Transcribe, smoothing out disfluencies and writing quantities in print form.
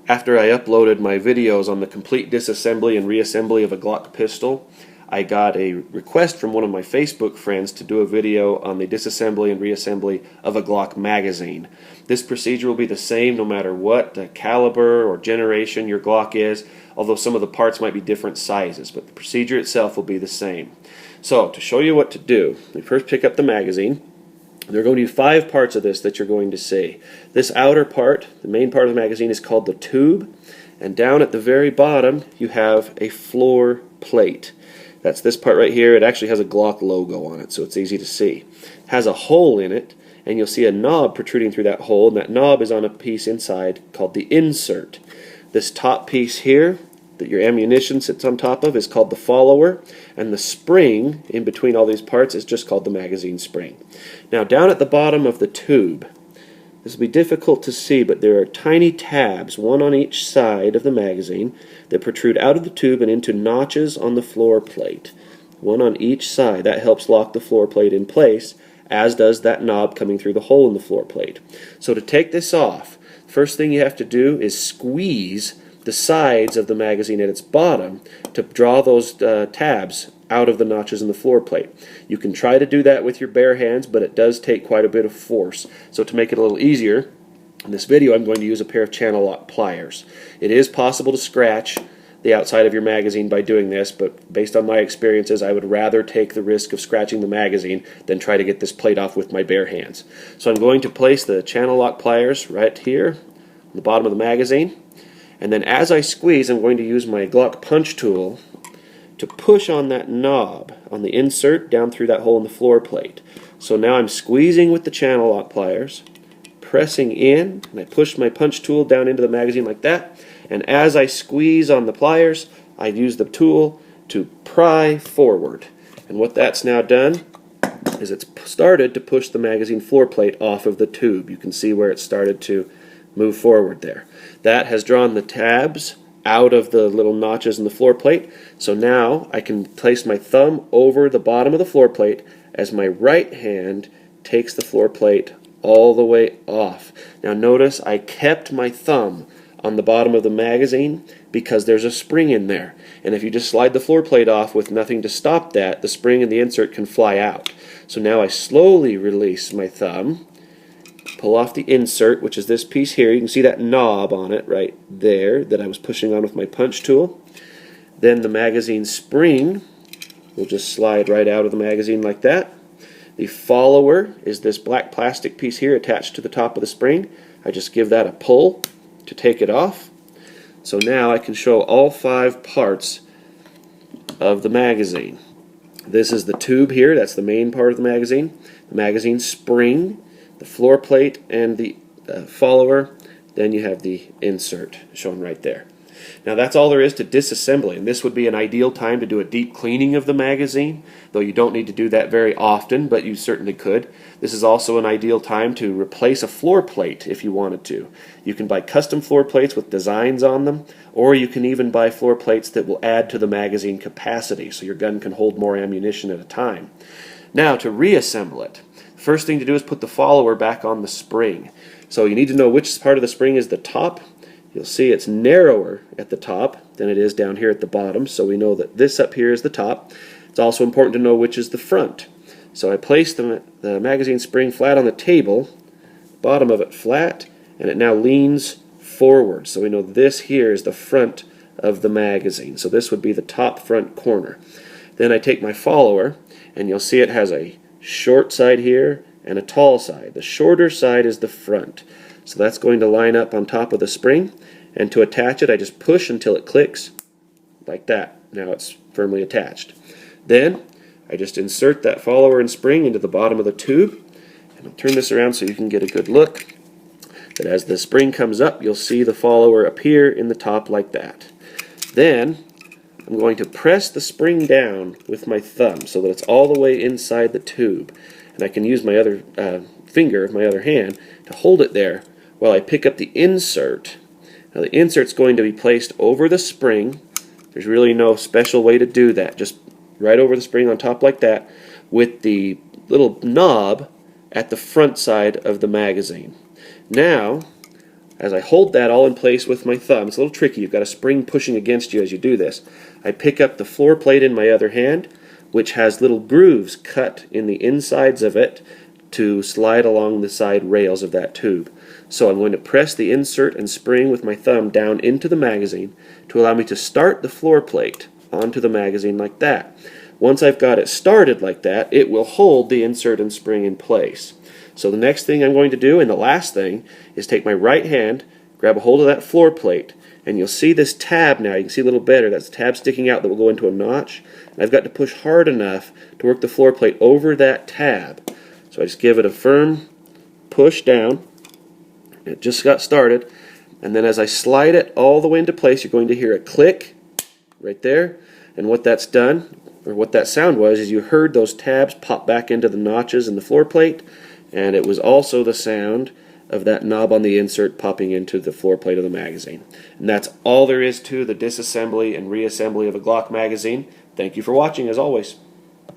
After I uploaded my videos on the complete disassembly and reassembly of a Glock pistol, I got a request from one of my Facebook friends to do a video on the disassembly and reassembly of a Glock magazine. This procedure will be the same no matter what caliber or generation your Glock is, although some of the parts might be different sizes, but the procedure itself will be the same. So, to show you what to do, you first pick up the magazine. There are going to be 5 parts of this that you're going to see. This outer part, the main part of the magazine, is called the tube, and down at the very bottom you have a floor plate. That's this part right here. It actually has a Glock logo on it, so it's easy to see. It has a hole in it, and you'll see a knob protruding through that hole, and that knob is on a piece inside called the insert. This top piece here that your ammunition sits on top of is called the follower, and the spring in between all these parts is just called the magazine spring. Now down at the bottom of the tube, this will be difficult to see, but there are tiny tabs, one on each side of the magazine, that protrude out of the tube and into notches on the floor plate. One on each side. That helps lock the floor plate in place, as does that knob coming through the hole in the floor plate. So to take this off, first thing you have to do is squeeze the sides of the magazine at its bottom to draw those tabs out of the notches in the floor plate. You can try to do that with your bare hands, but it does take quite a bit of force. So to make it a little easier, in this video I'm going to use a pair of channel lock pliers. It is possible to scratch the outside of your magazine by doing this, but based on my experiences I would rather take the risk of scratching the magazine than try to get this plate off with my bare hands. So I'm going to place the channel lock pliers right here on the bottom of the magazine, and then as I squeeze I'm going to use my Glock punch tool to push on that knob on the insert down through that hole in the floor plate. So now I'm squeezing with the channel lock pliers, pressing in, and I push my punch tool down into the magazine like that, and as I squeeze on the pliers I use the tool to pry forward, and what that's now done is it's started to push the magazine floor plate off of the tube. You can see where it started to move forward there. That has drawn the tabs out of the little notches in the floor plate, so now I can place my thumb over the bottom of the floor plate as my right hand takes the floor plate all the way off. Now notice I kept my thumb on the bottom of the magazine because there's a spring in there, and if you just slide the floor plate off with nothing to stop that, the spring and the insert can fly out. So now I slowly release my thumb, pull off the insert, which is this piece here. You can see that knob on it right there that I was pushing on with my punch tool. Then the magazine spring will just slide right out of the magazine like that. The follower is this black plastic piece here attached to the top of the spring. I just give that a pull to take it off. So now I can show all 5 parts of the magazine. This is the tube here, that's the main part of the magazine spring, the floor plate, and the follower. Then you have the insert shown right there. Now that's all there is to disassembly, and this would be an ideal time to do a deep cleaning of the magazine, though you don't need to do that very often, but you certainly could. This is also an ideal time to replace a floor plate if you wanted to. You can buy custom floor plates with designs on them, or you can even buy floor plates that will add to the magazine capacity so your gun can hold more ammunition at a time. Now to reassemble it, first thing to do is put the follower back on the spring. So you need to know which part of the spring is the top. You'll see it's narrower at the top than it is down here at the bottom, so we know that this up here is the top. It's also important to know which is the front. So I place the magazine spring flat on the table, bottom of it flat, and it now leans forward. So we know this here is the front of the magazine. So this would be the top front corner. Then I take my follower, and you'll see it has a short side here and a tall side. The shorter side is the front. So that's going to line up on top of the spring, and to attach it I just push until it clicks like that. Now it's firmly attached. Then I just insert that follower and spring into the bottom of the tube, and I'll turn this around so you can get a good look. That as the spring comes up you'll see the follower appear in the top like that. Then I'm going to press the spring down with my thumb so that it's all the way inside the tube, and I can use my other finger of my other hand to hold it there while I pick up the insert. Now the insert's going to be placed over the spring. There's really no special way to do that, just right over the spring on top like that, with the little knob at the front side of the magazine. Now As I hold that all in place with my thumb, it's a little tricky, you've got a spring pushing against you as you do this. I pick up the floor plate in my other hand, which has little grooves cut in the insides of it to slide along the side rails of that tube. So I'm going to press the insert and spring with my thumb down into the magazine to allow me to start the floor plate onto the magazine like that. Once I've got it started like that, it will hold the insert and spring in place. So the next thing I'm going to do, and the last thing, is take my right hand, grab a hold of that floor plate, and you'll see this tab now. You can see a little better. That's the tab sticking out that will go into a notch. And I've got to push hard enough to work the floor plate over that tab. So I just give it a firm push down. It just got started. And then as I slide it all the way into place, you're going to hear a click right there. And what that's done, or what that sound was, is you heard those tabs pop back into the notches in the floor plate. And it was also the sound of that knob on the insert popping into the floor plate of the magazine. And that's all there is to the disassembly and reassembly of a Glock magazine. Thank you for watching, as always.